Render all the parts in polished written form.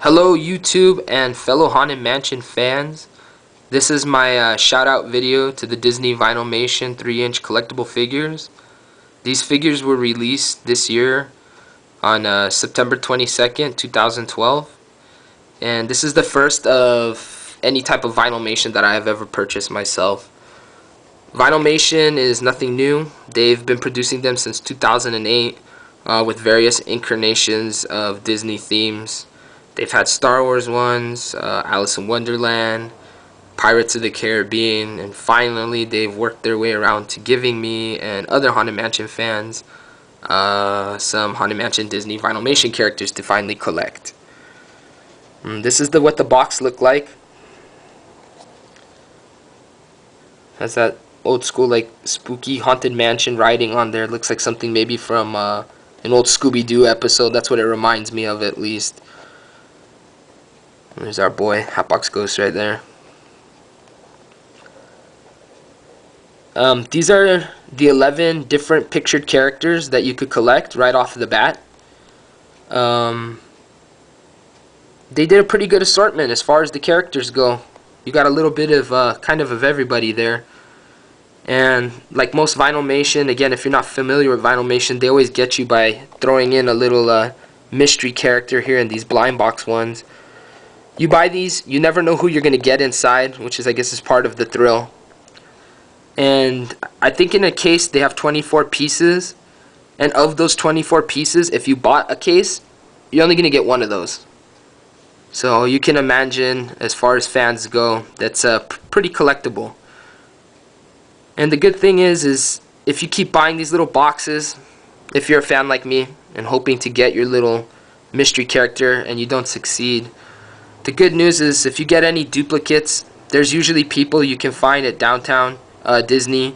Hello YouTube and fellow Haunted Mansion fans. This is my shout out video to the Disney Vinylmation 3-inch collectible figures. These figures were released this year on September 22nd, 2012. And this is the first of any type of Vinylmation that I have ever purchased myself. Vinylmation is nothing new. They've been producing them since 2008 with various incarnations of Disney themes. They've had Star Wars ones, Alice in Wonderland, Pirates of the Caribbean, and finally they've worked their way around to giving me and other Haunted Mansion fans some Haunted Mansion Disney Vinylmation characters to finally collect. This is what the box looked like. Has that old school like spooky Haunted Mansion writing on there. Looks like something maybe from an old Scooby-Doo episode. That's what it reminds me of, at least. There's our boy, HATBOX Ghost, right there. These are the 11 different pictured characters that you could collect right off the bat. They did a pretty good assortment as far as the characters go. You got a little bit of kind of everybody there. And like most Vinylmation, again, if you're not familiar with Vinylmation, they always get you by throwing in a little mystery character here in these blind box ones. You buy these, you never know who you're going to get inside, which is, I guess, is part of the thrill. And I think in a case they have 24 pieces, and of those 24 pieces, if you bought a case, you're only going to get one of those. So you can imagine, as far as fans go, that's pretty collectible. And the good thing is if you keep buying these little boxes, if you're a fan like me and hoping to get your little mystery character and you don't succeed, the good news is if you get any duplicates, there's usually people you can find at downtown Disney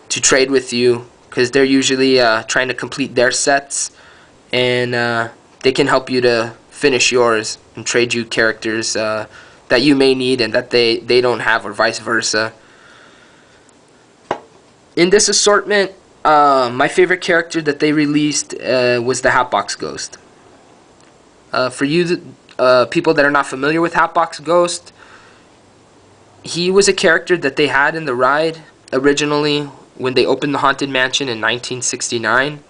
to trade with you, because they're usually trying to complete their sets, and they can help you to finish yours and trade you characters that you may need and that they don't have, or vice versa. In this assortment, my favorite character that they released was the HATBOX Ghost. For you people that are not familiar with HATBOX Ghost, he was a character that they had in the ride originally when they opened the Haunted Mansion in 1969,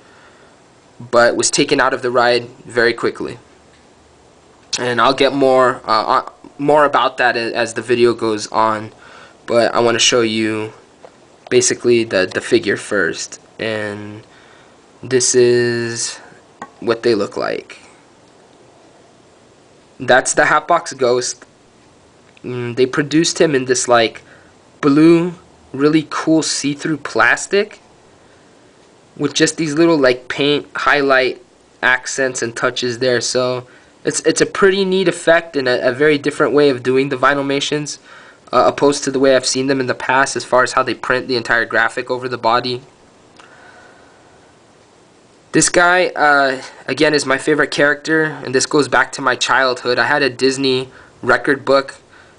but was taken out of the ride very quickly. And I'll get more about that as the video goes on, but I want to show you basically the figure first. And this is what they look like. That's the HATBOX Ghost. They produced him in this like blue, really cool see-through plastic with just these little like paint highlight accents and touches there. So it's a pretty neat effect and a very different way of doing the Vinylmations, opposed to the way I've seen them in the past as far as how they print the entire graphic over the body. This guy, again, is my favorite character, and this goes back to my childhood. I had a Disney record book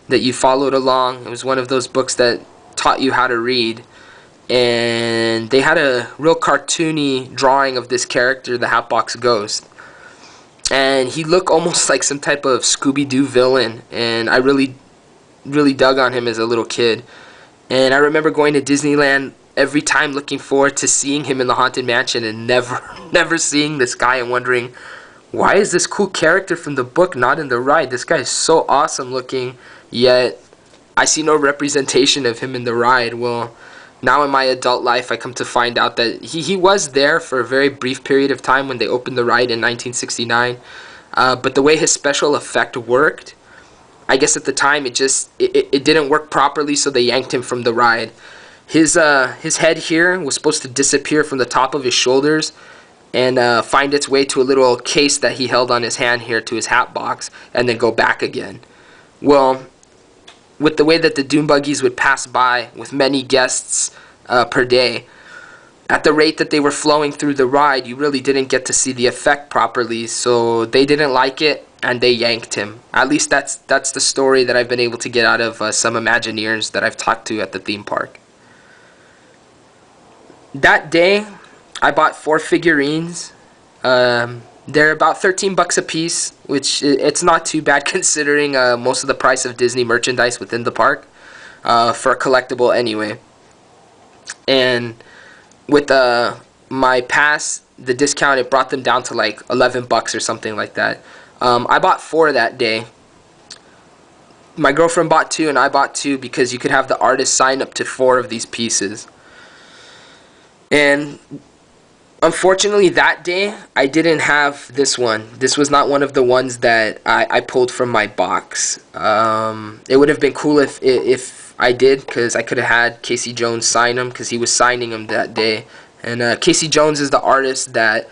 that you followed along. It was one of those books that taught you how to read, and they had a real cartoony drawing of this character, the HATBOX Ghost, and he looked almost like some type of Scooby-Doo villain, and I really dug on him as a little kid. And I remember going to Disneyland every time looking forward to seeing him in the Haunted Mansion, and never seeing this guy and wondering, why is this cool character from the book not in the ride? This guy is so awesome looking, yet I see no representation of him in the ride. Well, now in my adult life, I come to find out that he was there for a very brief period of time when they opened the ride in 1969. But the way his special effect worked, I guess at the time it didn't work properly, so they yanked him from the ride. His head here was supposed to disappear from the top of his shoulders and find its way to a little case that he held on his hand here, to his hat box, and then go back again. Well, with the way that the Doom Buggies would pass by with many guests per day, at the rate that they were flowing through the ride, you really didn't get to see the effect properly, so they didn't like it and they yanked him. At least that's the story that I've been able to get out of some Imagineers that I've talked to at the theme park. That day, I bought 4 figurines. They're about 13 bucks a piece, which it's not too bad considering most of the price of Disney merchandise within the park for a collectible anyway. And with my pass, the discount, it brought them down to like 11 bucks or something like that. I bought 4 that day. My girlfriend bought 2 and I bought 2 because you could have the artist sign up to 4 of these pieces. And unfortunately that day I didn't have this one. This was not one of the ones that I pulled from my box. It would have been cool if I did, because I could have had Casey Jones sign them, because he was signing them that day. And Casey Jones is the artist that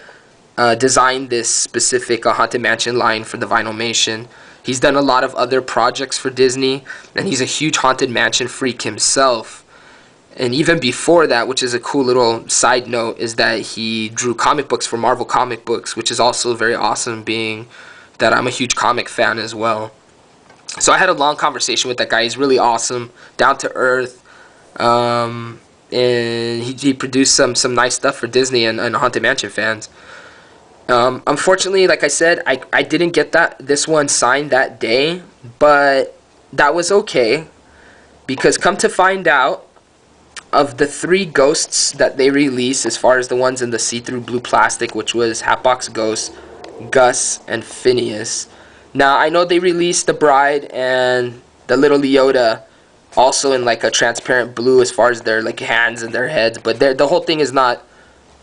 designed this specific Haunted Mansion line for the Vinylmation. He's done a lot of other projects for Disney, and he's a huge Haunted Mansion freak himself. And even before that, which is a cool little side note, is that he drew comic books for Marvel comic books, which is also very awesome, being that I'm a huge comic fan as well. So I had a long conversation with that guy. He's really awesome, down to earth, and he produced some nice stuff for Disney and Haunted Mansion fans. Unfortunately, like I said, I didn't get this one signed that day, but that was okay, because come to find out, of the 3 ghosts that they released, as far as the ones in the see-through blue plastic, which was HATBOX Ghost, Gus, and Phineas. Now, I know they released the Bride and the little Leota also in like a transparent blue as far as their like hands and their heads, but the whole thing is not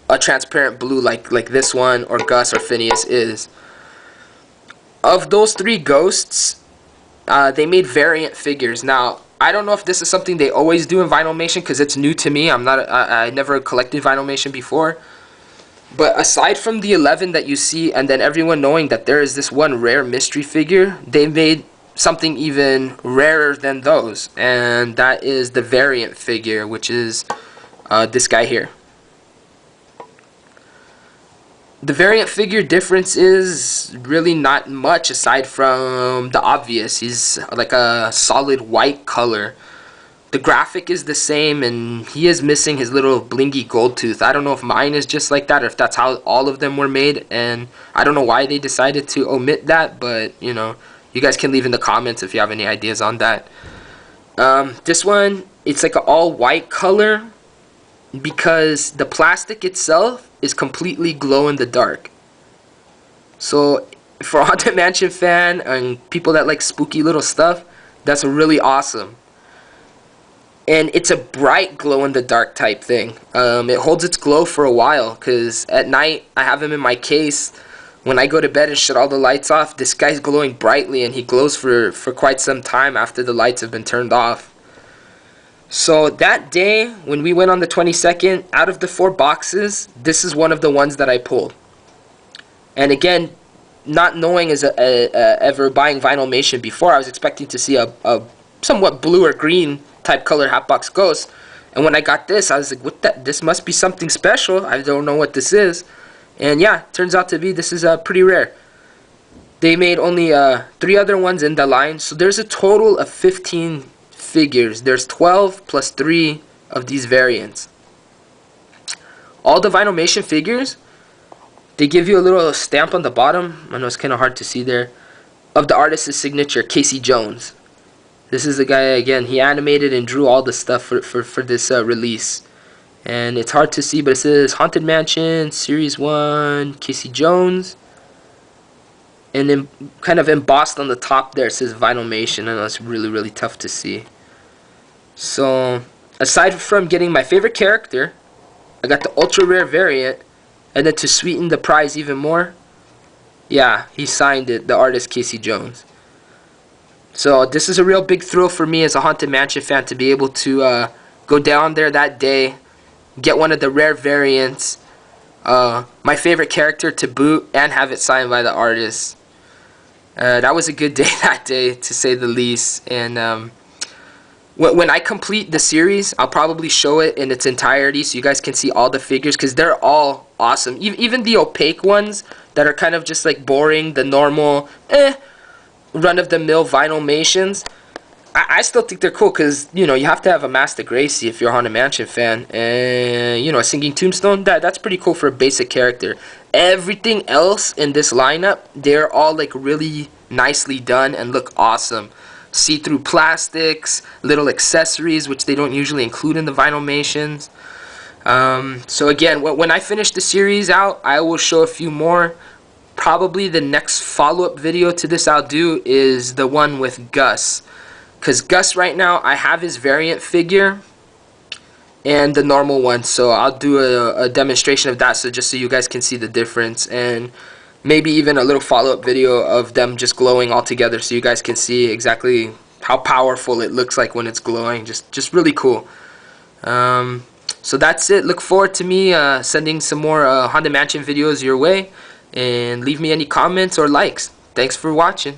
a transparent blue like this one or Gus or Phineas is. Of those 3 ghosts, they made variant figures. Now, I don't know if this is something they always do in Vinylmation, because it's new to me. I never collected Vinylmation before. But aside from the 11 that you see, and then everyone knowing that there is this one rare mystery figure, they made something even rarer than those. And that is the variant figure, which is this guy here. The variant figure difference is really not much aside from the obvious. He's like a solid white color. The graphic is the same, and he is missing his little blingy gold tooth. I don't know if mine is just like that or if that's how all of them were made, and I don't know why they decided to omit that, but you know, you guys can leave in the comments if you have any ideas on that. This one, it's like an all white color because the plastic itself is completely glow in the dark. So for a Haunted Mansion fan and people that like spooky little stuff, that's really awesome. And it's a bright glow in the dark type thing. It holds its glow for a while, because at night I have him in my case. When I go to bed and shut all the lights off, this guy's glowing brightly, and he glows for quite some time after the lights have been turned off. So that day, when we went on the 22nd, out of the 4 boxes, this is one of the ones that I pulled. And again, not knowing as ever buying Vinylmation before, I was expecting to see a somewhat blue or green type color HATBOX Ghost. And when I got this, I was like, what that? This must be something special. I don't know what this is. And yeah, turns out to be this is pretty rare. They made only 3 other ones in the line, so there's a total of 15 figures. There's 12 plus 3 of these variants. All the Vinylmation figures, they give you a little stamp on the bottom. I know it's kind of hard to see there, of the artist's signature, Casey Jones. This is the guy, again, he animated and drew all the stuff for this release. And it's hard to see, but it says Haunted Mansion, Series 1, Casey Jones. And then kind of embossed on the top there, it says Vinylmation. I know it's really, really tough to see. So, aside from getting my favorite character, I got the ultra rare variant. And then to sweeten the prize even more, yeah, he signed it, the artist Casey Jones. So this is a real big thrill for me as a Haunted Mansion fan to be able to go down there that day, get one of the rare variants, my favorite character to boot, and have it signed by the artist. That was a good day that day, to say the least. And when I complete the series, I'll probably show it in its entirety so you guys can see all the figures, because they're all awesome. Even the opaque ones that are kind of just like boring, the normal run-of-the-mill Vinylmations, I still think they're cool, because you know, you have to have a Master Gracie if you're a Haunted Mansion fan, and you know, a Singing Tombstone, that's pretty cool for a basic character. Everything else in this lineup, they're all like really nicely done and look awesome. See-through plastics, little accessories, which they don't usually include in the Vinylmations. So again, when I finish the series out, I will show a few more. Probably the next follow-up video to this I'll do is the one with Gus. Because Gus right now, I have his variant figure and the normal one. So I'll do a demonstration of that, so just so you guys can see the difference. And maybe even a little follow-up video of them just glowing all together, so you guys can see exactly how powerful it looks like when it's glowing. Just really cool. So that's it. Look forward to me sending some more Haunted Mansion videos your way, and leave me any comments or likes. Thanks for watching.